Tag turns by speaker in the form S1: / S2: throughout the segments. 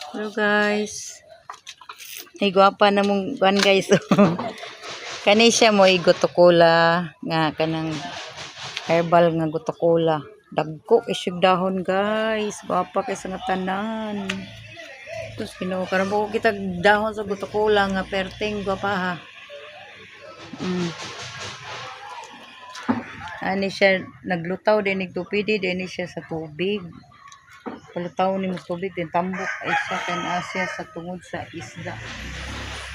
S1: Hello guys. Ay gwapa na mong kuan guys. Kani siya mo gotokola nga kanang herbal nga gotokola. Dagko isyog dahon guys. Gwapa kay sa nga tanan. Tapos karon mo kita dahon sa gotokola nga perting gwapa ha. Ani siya naglutaw din nigtupidi din siya sa tubig. Palutaw ni mo tubig din tambok ay siya kan asya sa tungod sa isda.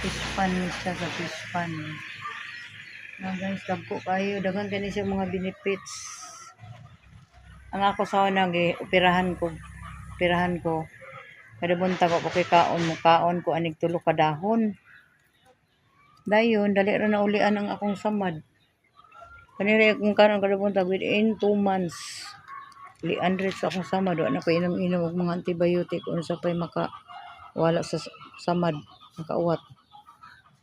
S1: Fish pan siya sa fish pan. Guys, dagko kayo dagan kani siya mga benefits. Ang ako sa nag operahan ko. Kada buntag ko kay kaon ko anig tulo ka dahon. Dayon dali ra na ulian ang akong samad. Kanira kung karon kada buntag within 2 months. 300 sa akong samad, wala na ko inom-inom og mga antibiotic kung sa pay maka wala sa samad, makauwat.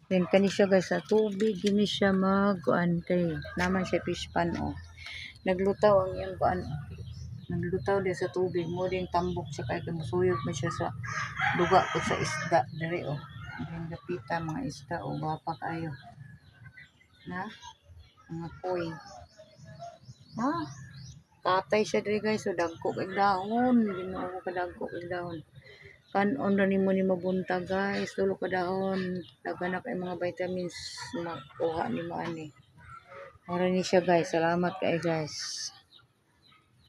S1: Then kani siya guys sa tubig gini siya magkuan kay naman siya fish pan oh. Naglutaw ang iyang kuan. Naglutaw din sa tubig mo din tambok sa kay musuyog man siya sa duga o sa isda diri oh. Ang gapita mga isda o gwapa kayo. Na mga koy. Tatay siya diri guys, so dagko kay dahon, Ginoo ka dagko kay dahon. Kanon ra nimo ni mabuntag guys, tulo ka dahon, daghan na kay mga vitamins makuha nimo ani. Ora ni siya guys, salamat kay guys.